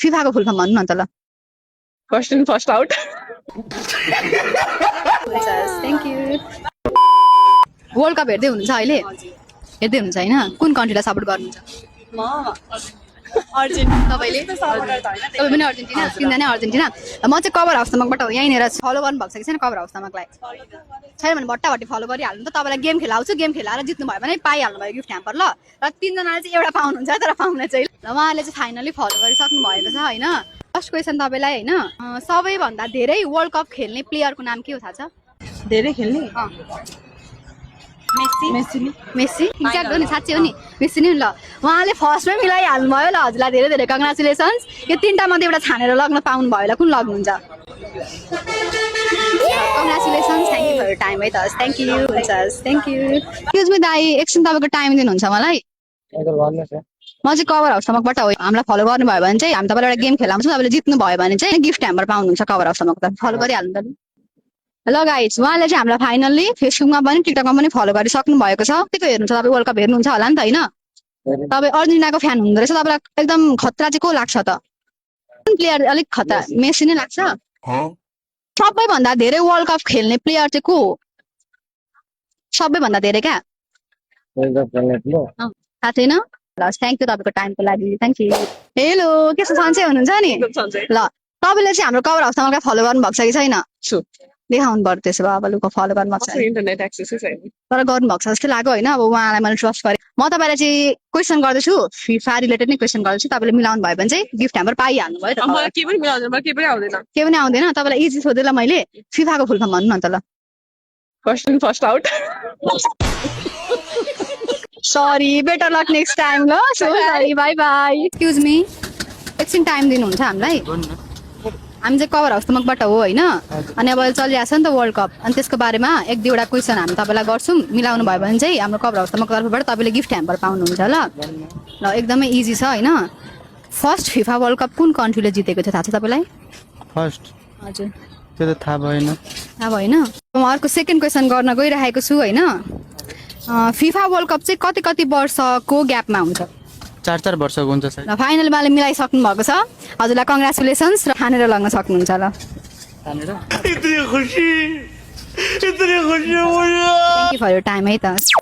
फिफाको full form भन्नु न त ल first in first out thank you world cup हेर्दै हुनुहुन्छ अहिले हेर्दै हुनुहुन्छ होइन कुन कन्ट्रीलाई सपोर्ट गर्नुहुन्छ तपाईँले तपाईँ पनि अर्जेन्टिना तिनजना अर्जेन्टिना म चाहिँ कभर हाउस तमकबाट हो यहीँनिर फलो गर्नुभएको छ कि छैन कभर हाउस तमकलाई छैन भने भट्टाभट्टी फलो गरिहाल्नु त तपाईँलाई गेम खेलाउँछु गेम खेलाएर जित्नु भयो भने पाइहाल्नु भयो गिफ्ट ह्याम्पर ल र तिनजनाले चाहिँ एउटा पाउनुहुन्छ तर पाउन चाहिँ ल उहाँले चाहिँ फाइनली फलो गरिसक्नु भएको छ होइन फर्स्ट क्वेसन तपाईँलाई होइन सबैभन्दा धेरै वर्ल्ड कप खेल्ने प्लेयरको नाम के हो थाहा छ धेरै खेल्ने मेस्सी एक्ज्याक्ट हो नि साँच्चै हो नि मेस्सी नै ल उहाँले फर्स्टमै मिलाइहाल्नु भयो ल हजुरलाई धेरै धेरै कङ्ग्रेचुलेसन्स यो तिनवटा मध्ये एउटा छानेर लग्न पाउनु भयो ल कुन लग्नुहुन्छ congratulations thank you for your time है त थ्याङ्क यू हुन्छ थ्याङ्क यू एक्सक्युज मी दाइ एकछिन तपाईँको टाइम दिनुहुन्छ मलाई म चाहिँ कभर हाउस तमकबाट हो हामीलाई फलो गर्नुभयो भने चाहिँ हामी तपाईँलाई एउटा गेम खेलाउँछौँ तपाईँले जित्नु भयो भने चाहिँ गिफ्ट ह्याम्पर पाउनुहुन्छ कभर हाउस तमक त फलो गरिहाल्नु त ल गाइज उहाँले चाहिँ हामीलाई फाइनल्ली फेसबुकमा पनि टिकटकमा पनि फलो गरिसक्नु भएको छ के हेर्नुहुन्छ तपाईँ वर्ल्ड कप हेर्नुहुन्छ होला नि त होइन तपाईँ अर्जेन्टिनाको फ्यान हुँदो रहेछ तपाईँलाई एकदम खतरा चाहिँ को लाग्छ त कुन प्लेयर अलिक खतरा मेसी नै लाग्छ सबैभन्दा धेरै वर्ल्ड कप खेल्ने प्लेयर चाहिँ को हो सबैभन्दा धेरै क्या थाहा छैन ल थ्याङ्क यू तपाईँको टाइमको लागि थ्याङ्क यू हेलो के छ सन्चै हुनुहुन्छ नि ल तपाईँले चाहिँ हाम्रो कभर हाउस तमकलाई फलो गर्नुभएको छ कि छैन देखाउनु पर्यो त्यसो भए अब लुको फलो गर्नुभएको छ इन्टरनेट एक्सेसै छैन तर गर्नुभएको छ जस्तो लाग्यो होइन अब उहाँलाई मैले ट्रस्ट गरेँ म तपाईँलाई चाहिँ क्वेसन गर्दैछु फिफा रिलेटेड नै क्वेसन गर्दैछु तपाईँले मिलाउनु भयो भने चाहिँ गिफ्ट ह्याम्पर पाइहाल्नु भयो त मलाई के पनि मिलाउँदैन मलाई के पनि आउँदैन के पनि आउँदैन तपाईँलाई इजी सोधेँ ल मैले फिफाको फुल फर्म भन्नु न त ल first in first out sorry better luck next time ल sorry bye bye excuse me एकछिन टाइम दिनुहुन्छ हामीलाई हामी चाहिँ कभर हाउस तमकबाट हो होइन अनि अब चलिरहेको छ नि त वर्ल्ड कप अनि त्यसको बारेमा एक दुईवटा क्वेसन हामी तपाईँलाई गर्छौँ मिलाउनु भयो भने चाहिँ हाम्रो कभर हाउस तमकको तर्फबाट तपाईँले गिफ्ट ह्याम्पर पाउनुहुन्छ ल एकदमै इजी छ होइन फर्स्ट फिफा वर्ल्ड कप कुन कन्ट्रीले जितेको थियो थाहा छ तपाईँलाई फर्स्ट हजुर त्यो त थाहा भएन म अर्को सेकेन्ड क्वेसन गर्न गइरहेको छु होइन फिफा वर्ल्ड कप चाहिँ कति कति वर्षको ग्यापमा हुन्छ 4 वर्षको हुन्छ सायद ल फाइनल उहाँले मिलाइसक्नु भएको छ हजुरलाई कङ्ग्रेचुलेसन्स र खानेर लग्न सक्नुहुन्छ ल thank you for your time है त